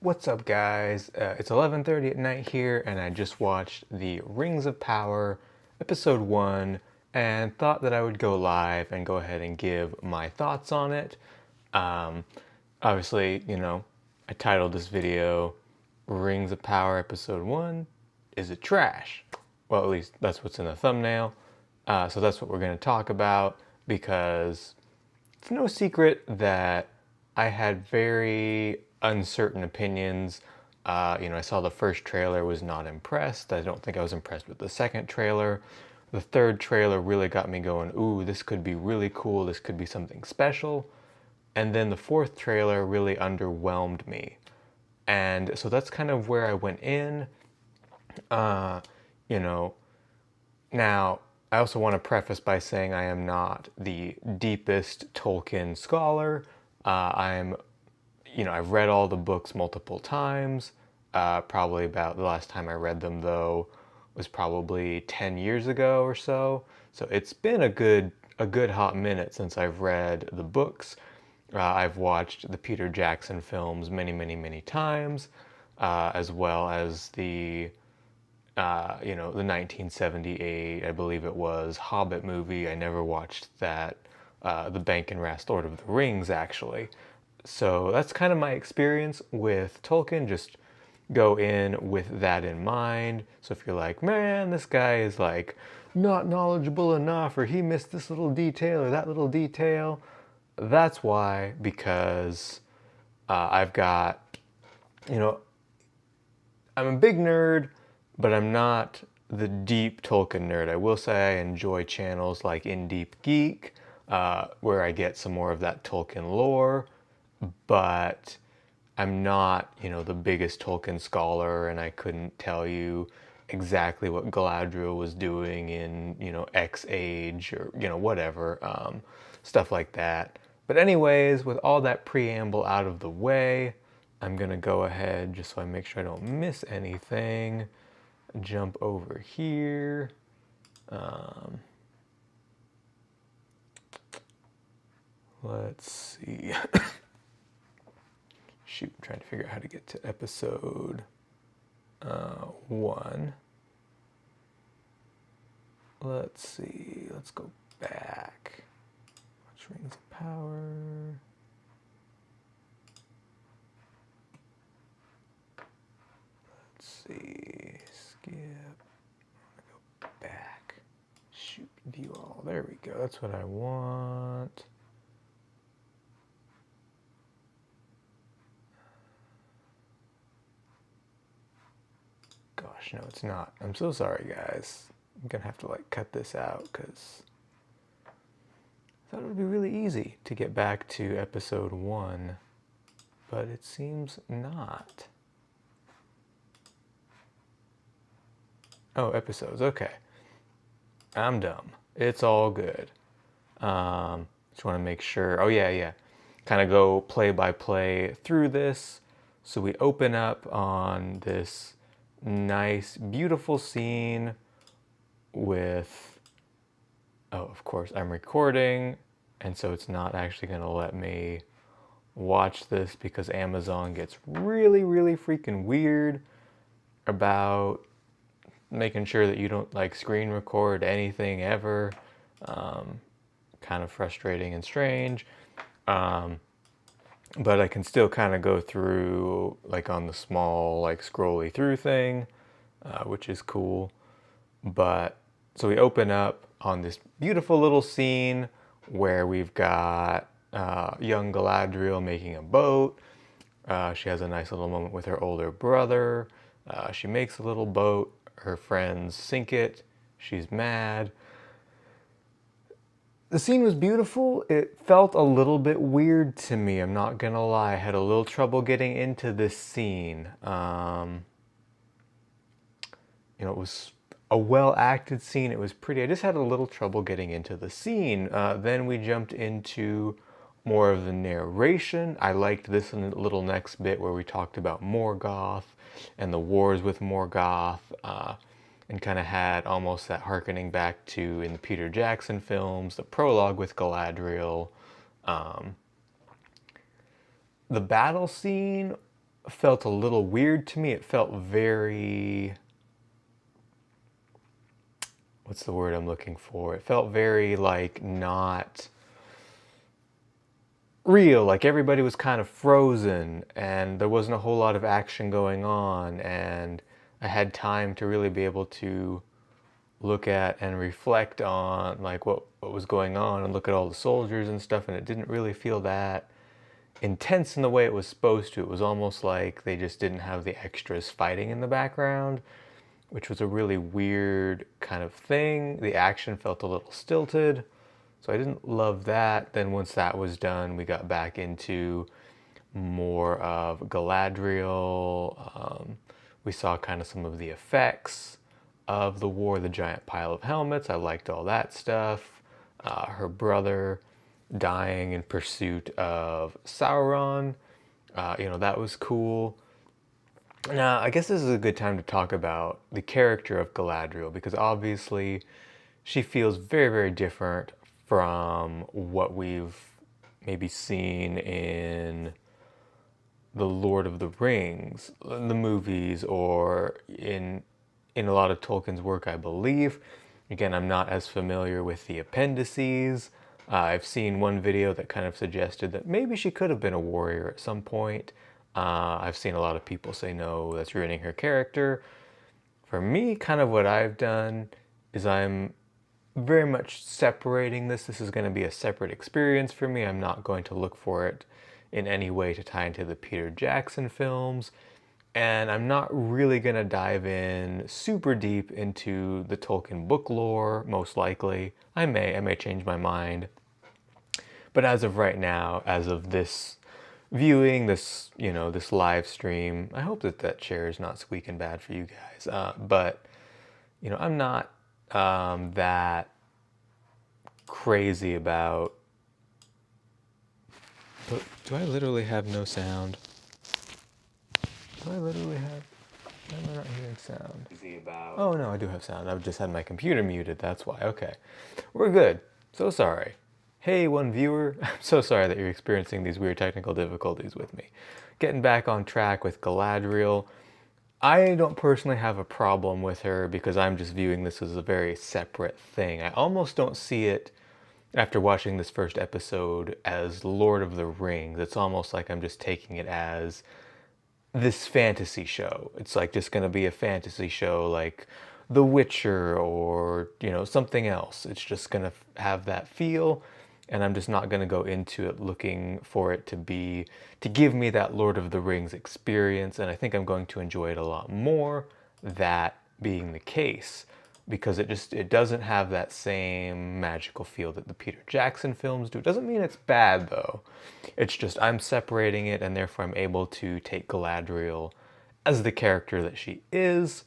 What's up, guys? It's 11:30 at night here, and I just watched the Rings of Power episode 1 and thought that I would go live and go ahead and give my thoughts on it. Um, Obviously, I titled this video Rings of Power episode 1. Is it trash? Well, at least that's what's in the thumbnail. So that's what we're going to talk about because it's no secret that I had very uncertain opinions. I saw the first trailer, was not impressed. I don't think I was impressed with the second trailer. The third trailer really got me going, ooh, this could be really cool. This could be something special. And then the fourth trailer really underwhelmed me. And so that's kind of where I went in. Uh, you know, Now, I also want to preface by saying I am not the deepest Tolkien scholar. I've read all the books multiple times. Probably about the last time I read them, though, was probably 10 years ago or so. So it's been a good hot minute since I've read the books. I've watched the Peter Jackson films many, many, many times, as well as the 1978, I believe it was, Hobbit movie. I never watched that, the Bank and Rast Lord of the Rings, actually. So that's kind of my experience with Tolkien. Just go in with that in mind. So if you're like, man, this guy is like not knowledgeable enough, or he missed this little detail or that little detail, that's why, because I've got, you know, I'm a big nerd, but I'm not the deep Tolkien nerd. I will say I enjoy channels like In Deep Geek, where I get some more of that Tolkien lore, but I'm not, the biggest Tolkien scholar, and I couldn't tell you exactly what Galadriel was doing in, X age or, whatever, stuff like that. But anyways, with all that preamble out of the way, I'm gonna go ahead, just so I make sure I don't miss anything, jump over here. Let's see. Shoot, I'm trying to figure out how to get to episode 1. Let's see, let's go back. Watch Rings of Power. Let's see, skip. Go back. Shoot, view all. There we go. That's what I want. Gosh, no, it's not. I'm so sorry, guys. I'm gonna have to cut this out because I thought it would be really easy to get back to episode 1, but it seems not. Oh, episodes, okay. I'm dumb. It's all good. Just want to make sure. Oh, yeah. Kind of go play by play through this. So we open up on this nice, beautiful scene with, oh, of course, I'm recording, and so it's not actually going to let me watch this because Amazon gets really, really freaking weird about making sure that you don't screen record anything ever. Kind of frustrating and strange. But I can still kind of go through on the small scrolly through thing, which is cool. But so we open up on this beautiful little scene where we've got young Galadriel making a boat. She has a nice little moment with her older brother. She makes a little boat. Her friends sink it. She's mad. The scene was beautiful. It felt a little bit weird to me, I'm not gonna lie. I had a little trouble getting into this scene. It was a well-acted scene. It was pretty. I just had a little trouble getting into the scene. Then we jumped into more of the narration. I liked this little next bit where we talked about Morgoth and the wars with Morgoth, and kind of had almost that harkening back to in the Peter Jackson films, the prologue with Galadriel. The battle scene felt a little weird to me. It felt very, what's the word I'm looking for? It felt very like not real, like everybody was kind of frozen and there wasn't a whole lot of action going on, and I had time to really be able to look at and reflect on like what was going on and look at all the soldiers and stuff, and it didn't really feel that intense in the way it was supposed to. It was almost like they just didn't have the extras fighting in the background, which was a really weird kind of thing. The action felt a little stilted, so I didn't love that. Then once that was done, we got back into more of Galadriel. We saw kind of some of the effects of the war, the giant pile of helmets. I liked all that stuff. Her brother dying in pursuit of Sauron. That was cool. Now, I guess this is a good time to talk about the character of Galadriel, because obviously she feels very, very different from what we've maybe seen in the Lord of the Rings, the movies, or in a lot of Tolkien's work, I believe. Again, I'm not as familiar with the appendices. I've seen one video that kind of suggested that maybe she could have been a warrior at some point. I've seen a lot of people say no, that's ruining her character. For me, kind of what I've done is I'm very much separating this. This is going to be a separate experience for me. I'm not going to look for it in any way to tie into the Peter Jackson films. And I'm not really going to dive in super deep into the Tolkien book lore, most likely. I may change my mind. But as of right now, as of this viewing, this live stream, I hope that chair is not squeaking bad for you guys. But I'm not that crazy about. But do I literally have no sound? Do I literally have? Why am I not hearing sound? Oh no, I do have sound. I've just had my computer muted. That's why. Okay, we're good. So sorry. Hey, one viewer. I'm so sorry that you're experiencing these weird technical difficulties with me. Getting back on track with Galadriel. I don't personally have a problem with her because I'm just viewing this as a very separate thing. I almost don't see it, after watching this first episode, as Lord of the Rings. It's almost like I'm just taking it as this fantasy show. It's like just going to be a fantasy show like The Witcher or, something else. It's just going to have that feel, and I'm just not going to go into it looking for it to give me that Lord of the Rings experience, and I think I'm going to enjoy it a lot more, that being the case, because it doesn't have that same magical feel that the Peter Jackson films do. It doesn't mean it's bad though. It's just I'm separating it, and therefore I'm able to take Galadriel as the character that she is.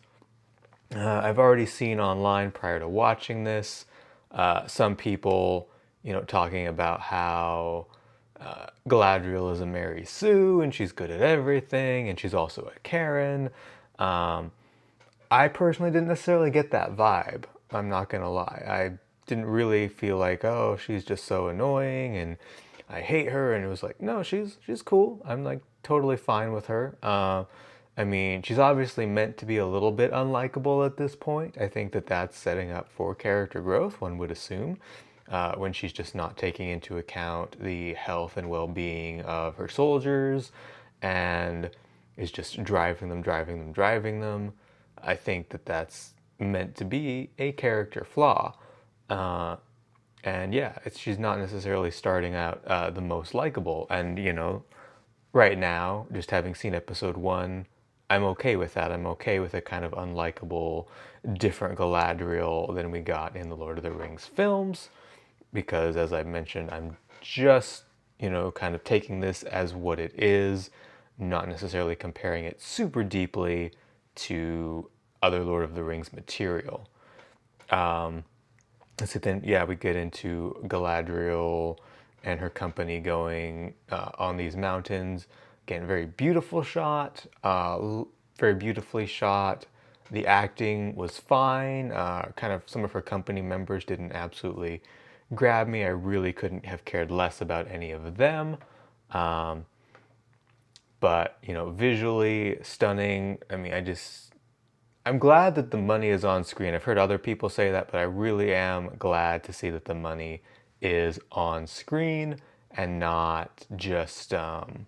I've already seen online prior to watching this some people, talking about how Galadriel is a Mary Sue and she's good at everything and she's also a Karen. I personally didn't necessarily get that vibe. I'm not gonna lie. I didn't really feel like, oh, she's just so annoying and I hate her. And it was like, no, she's cool. I'm like totally fine with her. I mean, she's obviously meant to be a little bit unlikable at this point. I think that that's setting up for character growth, one would assume, when she's just not taking into account the health and well-being of her soldiers and is just driving them. I think that that's meant to be a character flaw. And yeah, she's not necessarily starting out the most likable. And, right now, just having seen episode 1, I'm okay with that. I'm okay with a kind of unlikable, different Galadriel than we got in the Lord of the Rings films. Because, as I mentioned, I'm just, kind of taking this as what it is, not necessarily comparing it super deeply to other Lord of the Rings material. So then, yeah, we get into Galadriel and her company going on these mountains. Again, very beautiful shot, very beautifully shot. The acting was fine. Kind of some of her company members didn't absolutely grab me. I really couldn't have cared less about any of them. but visually stunning. I mean, I'm glad that the money is on screen. I've heard other people say that, but I really am glad to see that the money is on screen and not just, it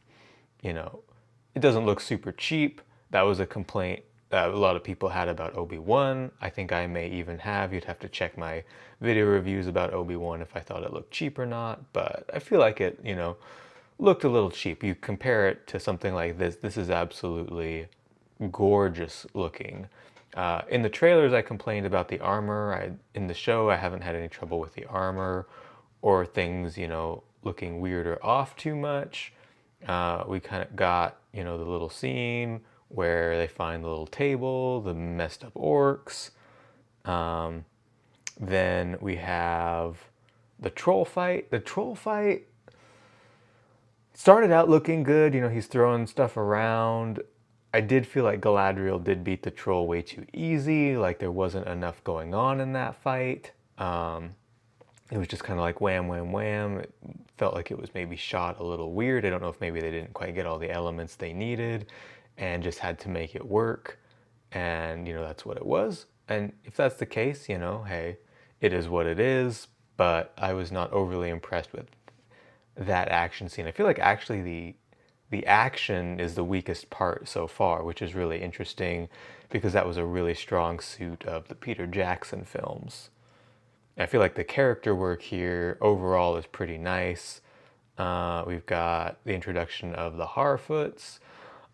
doesn't look super cheap. That was a complaint that a lot of people had about Obi-Wan. I think I may even have. You'd have to check my video reviews about Obi-Wan if I thought it looked cheap or not, but I feel like it, looked a little cheap. You compare it to something like this is absolutely gorgeous looking. In the trailers, I complained about the armor. In the show, I haven't had any trouble with the armor or things, looking weird or off too much. We kind of got, the little scene where they find the little table, the messed up orcs. Then we have the troll fight. The troll fight started out looking good. He's throwing stuff around. I did feel like Galadriel did beat the troll way too easy. Like there wasn't enough going on in that fight. It was just kind of like wham, wham, wham. It felt like it was maybe shot a little weird. I don't know if maybe they didn't quite get all the elements they needed and just had to make it work. And, that's what it was. And if that's the case, hey, it is what it is. But I was not overly impressed with that action scene. I feel like actually the action is the weakest part so far, which is really interesting because that was a really strong suit of the Peter Jackson films. I feel like the character work here overall is pretty nice. We've got the introduction of the Harfoots.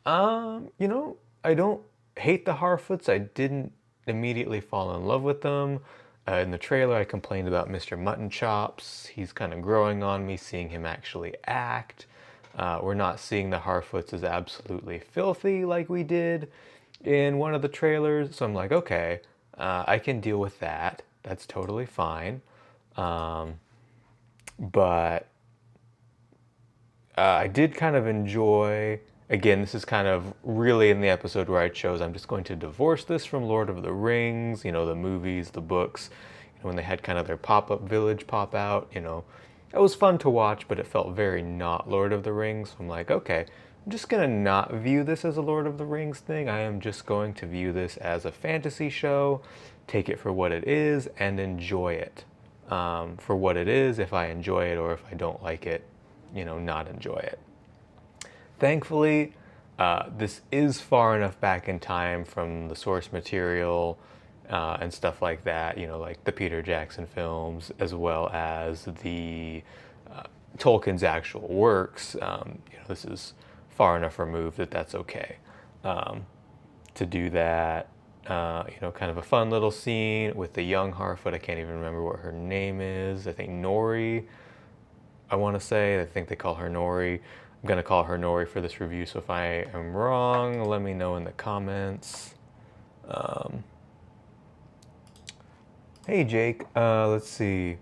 I don't hate the Harfoots. I didn't immediately fall in love with them. In the trailer, I complained about Mr. Mutton Chops. He's kind of growing on me, seeing him actually act. We're not seeing the Harfoots as absolutely filthy like we did in one of the trailers. So I'm like, okay, I can deal with that. That's totally fine. But I did kind of enjoy, again, this is kind of really in the episode where I chose, I'm just going to divorce this from Lord of the Rings, the movies, the books, when they had kind of their pop-up village pop out, it was fun to watch, but it felt very not Lord of the Rings. So I'm like, okay, I'm just gonna not view this as a Lord of the Rings thing. I am just going to view this as a fantasy show, take it for what it is, and enjoy it for what it is. If I enjoy it or if I don't like it, not enjoy it. Thankfully, this is far enough back in time from the source material and stuff like that, like the Peter Jackson films, as well as the Tolkien's actual works. This is far enough removed that that's okay to do that. Kind of a fun little scene with the young Harfoot. I can't even remember what her name is. I think Nori, I want to say. I think they call her Nori. I'm going to call her Nori for this review, so if I am wrong, let me know in the comments. Hey Jake, let's see.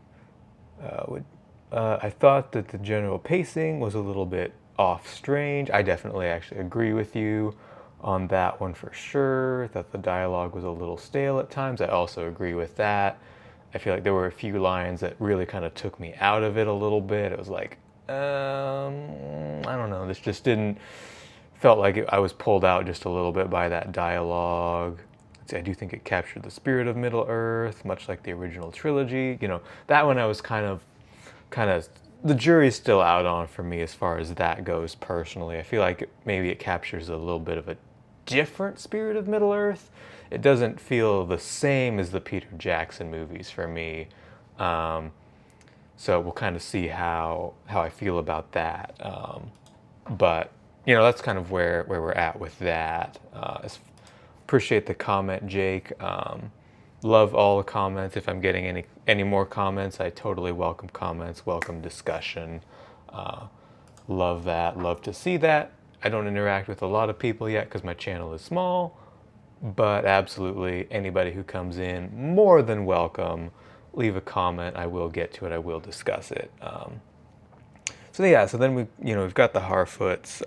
I thought that the general pacing was a little bit off strange. I definitely actually agree with you on that one for sure, that the dialogue was a little stale at times. I also agree with that. I feel like there were a few lines that really kind of took me out of it a little bit. It was like, I don't know, this just didn't, felt like I was pulled out just a little bit by that dialogue. I do think it captured the spirit of Middle-earth, much like the original trilogy. That one I was kind of, the jury's still out on for me as far as that goes personally. I feel like maybe it captures a little bit of a different spirit of Middle-earth. It doesn't feel the same as the Peter Jackson movies for me. So we'll kind of see how I feel about that. But, that's kind of where we're at with that. Appreciate the comment, Jake. Love all the comments. If I'm getting any more comments, I totally welcome comments, welcome discussion. Love that, love to see that. I don't interact with a lot of people yet because my channel is small, but absolutely anybody who comes in, more than welcome. Leave a comment, I will get to it, I will discuss it. So yeah, so then we've got the Harfoots.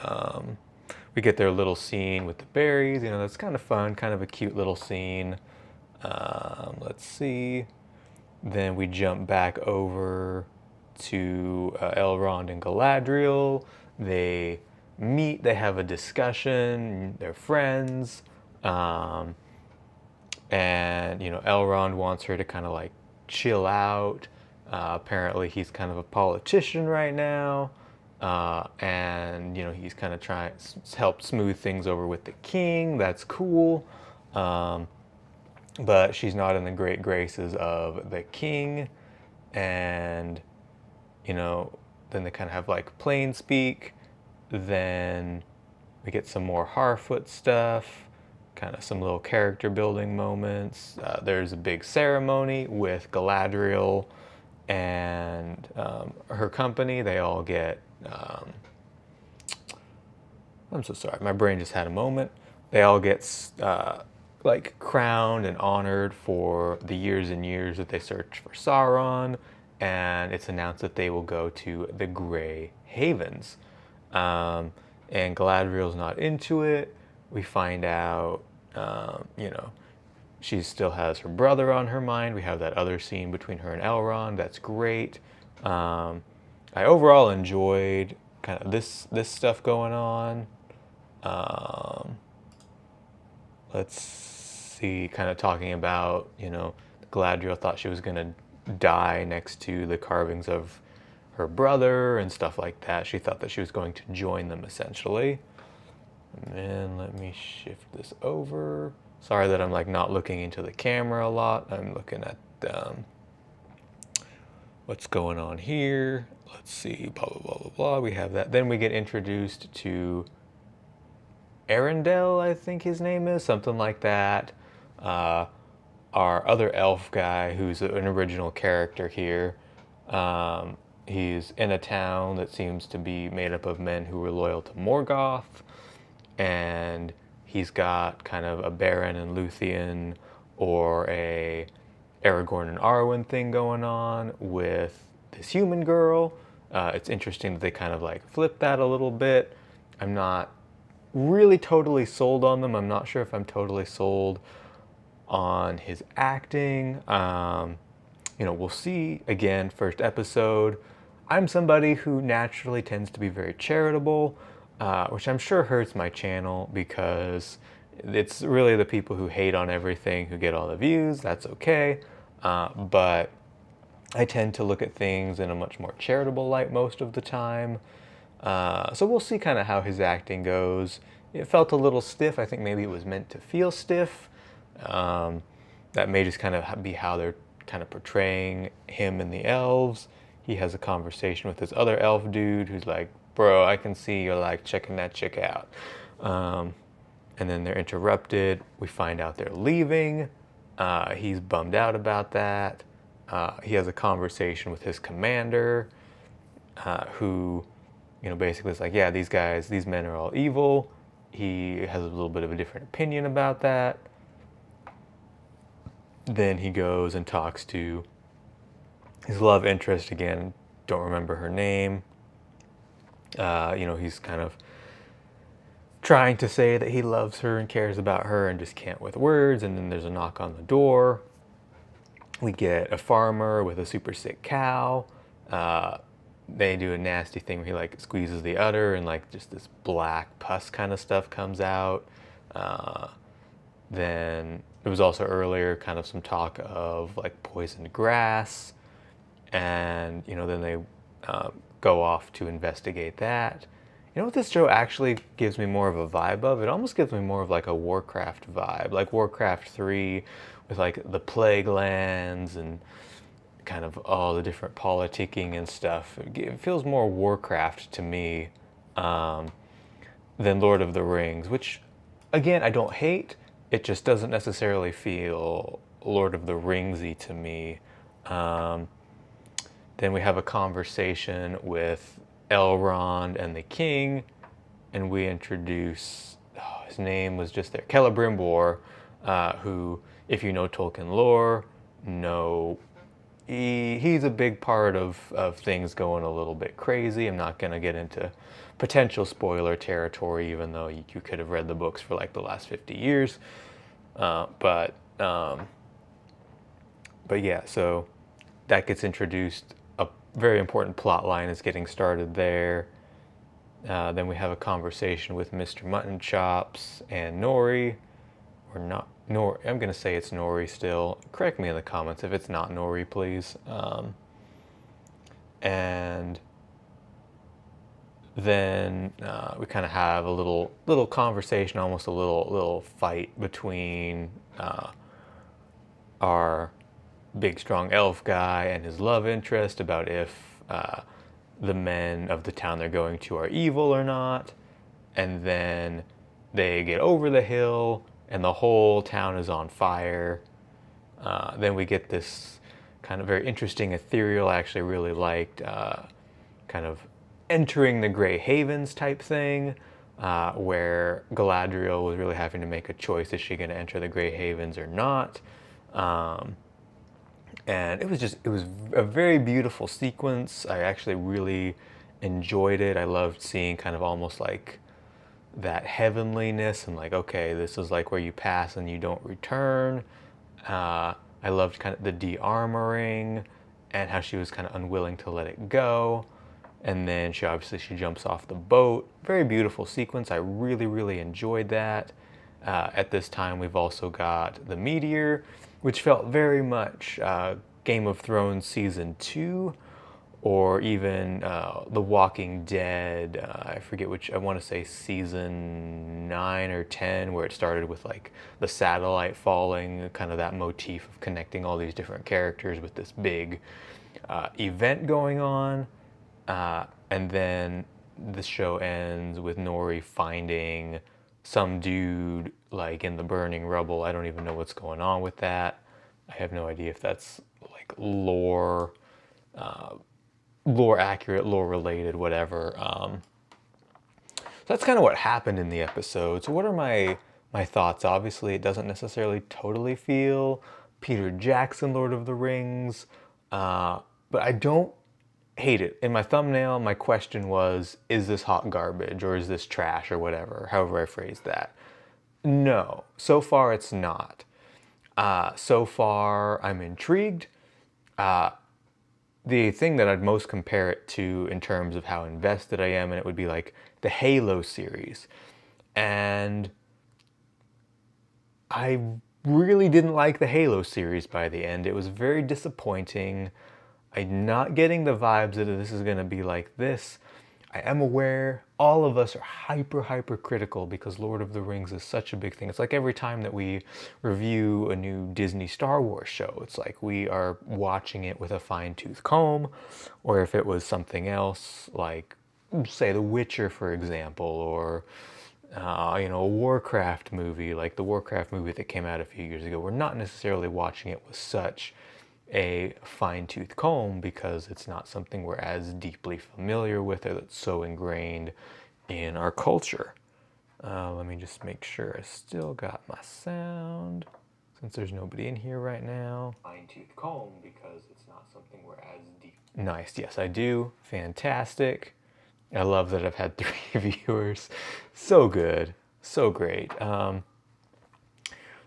We get their little scene with the berries, that's kind of fun, kind of a cute little scene. Let's see. Then we jump back over to Elrond and Galadriel. They meet, they have a discussion, they're friends, um, and Elrond wants her to kind of like chill out. Apparently, he's kind of a politician right now, and he's kind of trying to help smooth things over with the king. That's cool, but she's not in the great graces of the king, and you know, then they kind of have like plain speak. Then we get some more Harfoot stuff, kind of some little character building moments. There's a big ceremony with Galadriel and her company. They all get, I'm so sorry, my brain just had a moment. They all get like crowned and honored for the years and years that they searched for Sauron, and it's announced that they will go to the Grey Havens. And Galadriel's not into it. We find out, she still has her brother on her mind. We have that other scene between her and Elrond. That's great. I overall enjoyed kind of this stuff going on. Let's see, kind of talking about, Galadriel thought she was going to die next to the carvings of her brother and stuff like that. She thought that she was going to join them essentially. And then let me shift this over. Sorry that I'm like not looking into the camera a lot. I'm looking at what's going on here. Let's see, blah, blah, blah, blah, blah. We have that. Then we get introduced to Arendelle, I think his name is, something like that. Our other elf guy, who's an original character here. He's in a town that seems to be made up of men who were loyal to Morgoth, and he's got kind of a Beren and Luthien or a Aragorn and Arwen thing going on with this human girl. It's interesting that they kind of like flip that a little bit. I'm not really totally sold on them. I'm not sure if I'm totally sold on his acting. We'll see. Again, first episode. I'm somebody who naturally tends to be very charitable, which I'm sure hurts my channel because it's really the people who hate on everything who get all the views. That's okay. But I tend to look at things in a much more charitable light most of the time. So we'll see kind of how his acting goes. It felt a little stiff. I think maybe it was meant to feel stiff. That may just kind of be how they're kind of portraying him and the elves. He has a conversation with this other elf dude who's like, bro, I can see you're like checking that chick out. And then they're interrupted. We find out they're leaving. He's bummed out about that. He has a conversation with his commander, who, basically is like, yeah, these men are all evil. He has a little bit of a different opinion about that. Then he goes and talks to his love interest again. Don't remember her name. He's kind of trying to say that he loves her and cares about her and just can't with words. And then there's a knock on the door. We get a farmer with a super sick cow. They do a nasty thing where he like squeezes the udder and like just this black pus kind of stuff comes out. Then there was also earlier kind of some talk of like poisoned grass, and then they go off to investigate that. You know what this show actually gives me more of a vibe of? It almost gives me more of like a Warcraft vibe, like Warcraft 3 with like the Plague Lands and kind of all the different politicking and stuff. It feels more Warcraft to me than Lord of the Rings, which again, I don't hate. It just doesn't necessarily feel Lord of the Ringsy to me. Then we have a conversation with Elrond and the king, and we introduce, his name was just there, Celebrimbor, who, if you know Tolkien lore, he's a big part of things going a little bit crazy. I'm not going to get into potential spoiler territory, even though you could have read the books for like the last 50 years. But yeah, so that gets introduced. A very important plot line is getting started there. Then we have a conversation with Mr. Mutton Chops and Nori, or not Nori. I'm gonna say it's Nori still. Correct me in the comments if it's not Nori, please. And then we kind of have a little conversation, almost a little fight between our big strong elf guy and his love interest about if the men of the town they're going to are evil or not. And then they get over the hill and the whole town is on fire. Then we get this kind of very interesting ethereal, I actually really liked, kind of entering the Grey Havens type thing, where Galadriel was really having to make a choice: is she going to enter the Grey Havens or not? And it was a very beautiful sequence. I actually really enjoyed it. I loved seeing kind of almost like that heavenliness and like, okay, this is like where you pass and you don't return. I loved kind of the de-armoring and how she was kind of unwilling to let it go. And then she jumps off the boat. Very beautiful sequence. I really enjoyed that. At this time, we've also got the meteor, which felt very much Game of Thrones season 2, or even The Walking Dead. I forget which. I want to say season 9 or 10, where it started with like the satellite falling, kind of that motif of connecting all these different characters with this big event going on. And then the show ends with Nori finding some dude like in the burning rubble. I don't even know what's going on with that. I have no idea if that's like lore accurate, lore related, whatever. So that's kind of what happened in the episode. So what are my thoughts? Obviously, it doesn't necessarily totally feel Peter Jackson, Lord of the Rings, but I don't hate it. In my thumbnail, my question was, is this hot garbage or is this trash or whatever, however I phrased that. No, so far it's not. So far I'm intrigued. The thing that I'd most compare it to in terms of how invested I am, and it would be like the Halo series. And I really didn't like the Halo series by the end. It was very disappointing. I'm not getting the vibes that this is going to be like this. I am aware all of us are hyper critical because Lord of the Rings is such a big thing. It's like every time that we review a new Disney Star Wars show, it's like we are watching it with a fine-tooth comb, or if it was something else, like say The Witcher, for example, or a Warcraft movie, like the Warcraft movie that came out a few years ago. We're not necessarily watching it with such a fine-tooth comb because it's not something we're as deeply familiar with or that's so ingrained in our culture. Let me just make sure I still got my sound since there's nobody in here right now. Fine-tooth comb because it's not something we're as deep. Nice, yes I do. Fantastic. I love that I've had 3 viewers. So good, so great.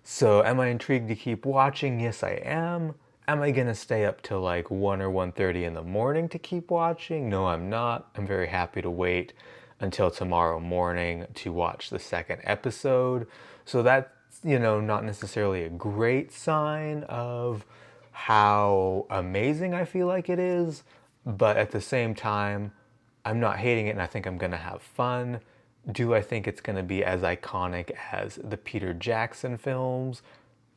So am I intrigued to keep watching? Yes, I am. Am I gonna stay up till like 1 or 1:30 in the morning to keep watching? No, I'm not. I'm very happy to wait until tomorrow morning to watch the second episode. So that's, not necessarily a great sign of how amazing I feel like it is, but at the same time, I'm not hating it and I think I'm gonna have fun. Do I think it's gonna be as iconic as the Peter Jackson films?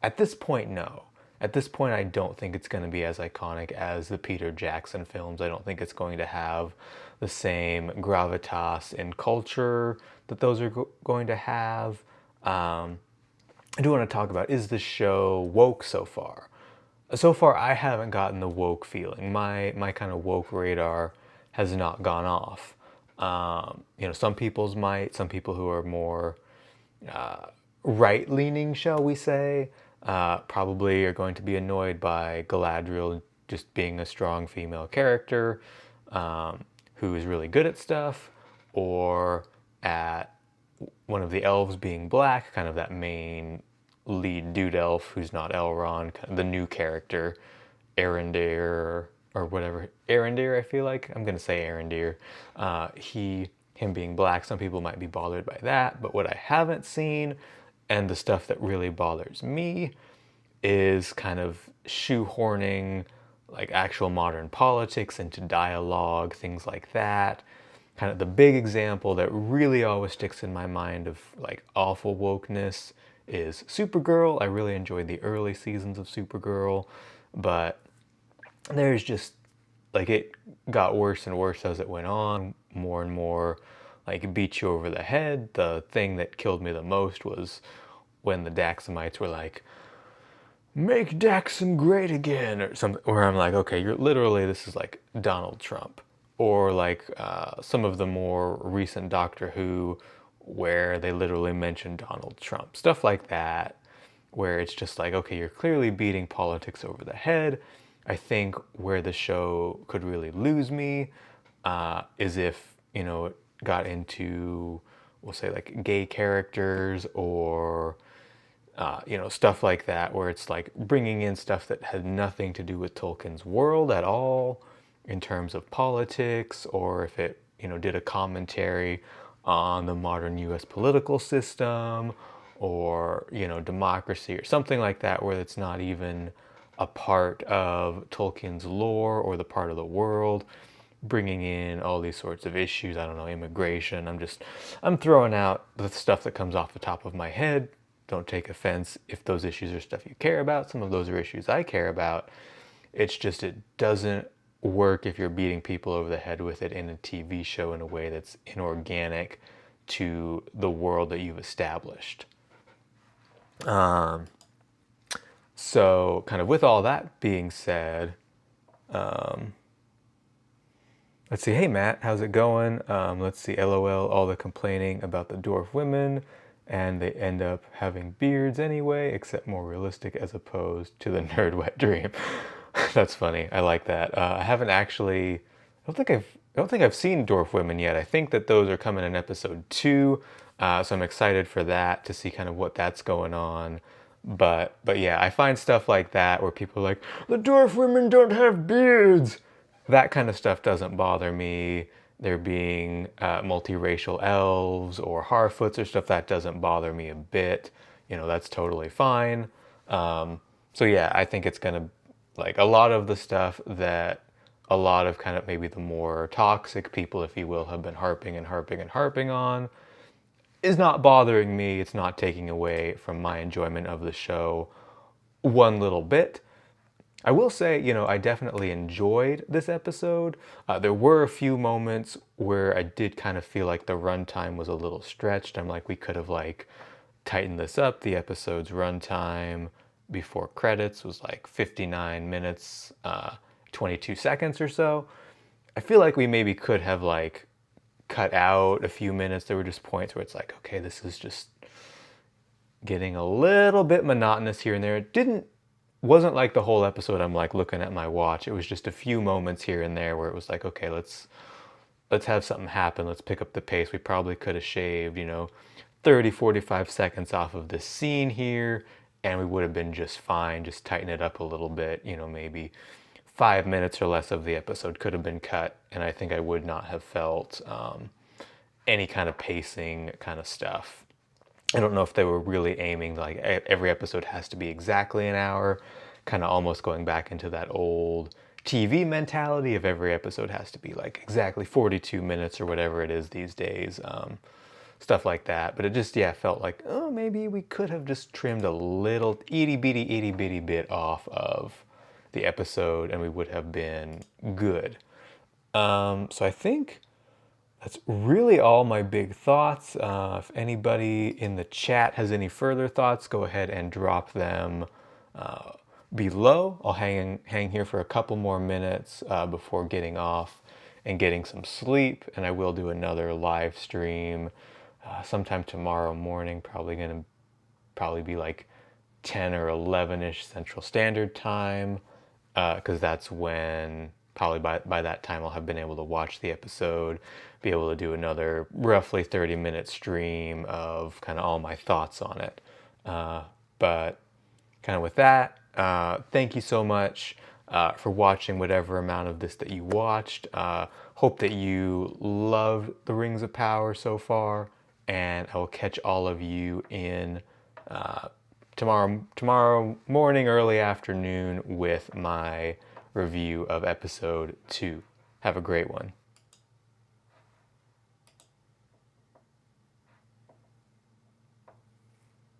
At this point, no. At this point, I don't think it's going to be as iconic as the Peter Jackson films. I don't think it's going to have the same gravitas in culture that those are going to have. I do want to talk about, is the show woke so far? So far, I haven't gotten the woke feeling. My kind of woke radar has not gone off. Some people's might, some people who are more right-leaning, shall we say, probably are going to be annoyed by Galadriel just being a strong female character who is really good at stuff, or at one of the elves being black, kind of that main lead dude elf who's not Elrond, kind of the new character, Arendir or whatever. Arendir, I feel like. I'm going to say Arendir. him being black. Some people might be bothered by that, but what I haven't seen, and the stuff that really bothers me, is kind of shoehorning like actual modern politics into dialogue, things like that. Kind of the big example that really always sticks in my mind of like awful wokeness is Supergirl. I really enjoyed the early seasons of Supergirl, but there's just like it got worse and worse as it went on, more and more like beat you over the head. The thing that killed me the most was when the Daxamites were like, make Daxam great again, or something, where I'm like, okay, you're literally, this is like Donald Trump. Or like some of the more recent Doctor Who, where they literally mention Donald Trump. Stuff like that, where it's just like, okay, you're clearly beating politics over the head. I think where the show could really lose me is if, you know, it got into, we'll say, like gay characters or you know, stuff like that, where it's like bringing in stuff that had nothing to do with Tolkien's world at all in terms of politics, or if it, you know, did a commentary on the modern US political system or, you know, democracy or something like that, where it's not even a part of Tolkien's lore or the part of the world, bringing in all these sorts of issues. I don't know, immigration. I'm throwing out the stuff that comes off the top of my head. Don't take offense if those issues are stuff you care about. Some of those are issues I care about. It's just, it doesn't work if you're beating people over the head with it in a TV show in a way that's inorganic to the world that you've established. So kind of with all that being said, let's see. Hey, Matt, how's it going? Let's see. LOL, all the complaining about the dwarf women, and they end up having beards anyway, except more realistic as opposed to the nerd wet dream. That's funny. I like that. I haven't actually. I don't think I've seen Dwarf Women yet. I think that those are coming in episode 2, so I'm excited for that to see kind of what that's going on. But yeah, I find stuff like that where people are like, the dwarf women don't have beards. That kind of stuff doesn't bother me. There being multiracial elves or Harfoots or stuff, that doesn't bother me a bit. You know, that's totally fine. So yeah, I think it's gonna, like, a lot of the stuff that a lot of kind of maybe the more toxic people, if you will, have been harping and harping and harping on is not bothering me. It's not taking away from my enjoyment of the show one little bit. I will say, you know, I definitely enjoyed this episode. There were a few moments where I did kind of feel like the runtime was a little stretched. I'm like, we could have like tightened this up. The episode's runtime before credits was like 59 minutes, 22 seconds or so. I feel like we maybe could have like cut out a few minutes. There were just points where it's like, okay, this is just getting a little bit monotonous here and there. It wasn't like the whole episode I'm like looking at my watch. It was just a few moments here and there where it was like, okay, let's have something happen. Let's pick up the pace. We probably could have shaved, you know, 30, 45 seconds off of this scene here, and we would have been just fine. Just tighten it up a little bit, you know, maybe 5 minutes or less of the episode could have been cut, and I think I would not have felt any kind of pacing kind of stuff. I don't know if they were really aiming like every episode has to be exactly an hour, kind of almost going back into that old TV mentality of every episode has to be like exactly 42 minutes or whatever it is these days, stuff like that. But it just, yeah, felt like, oh, maybe we could have just trimmed a little itty bitty bit off of the episode and we would have been good. So I think that's really all my big thoughts. If anybody in the chat has any further thoughts, go ahead and drop them below. I'll hang here for a couple more minutes before getting off and getting some sleep, and I will do another live stream sometime tomorrow morning. Probably be like 10 or 11ish Central Standard Time, because that's when probably by that time I'll have been able to watch the episode, be able to do another roughly 30-minute stream of kind of all my thoughts on it. But kind of with that, thank you so much. for watching whatever amount of this that you watched. Hope that you loved the Rings of Power so far, and I will catch all of you in tomorrow morning, early afternoon with my review of episode 2. Have a great one.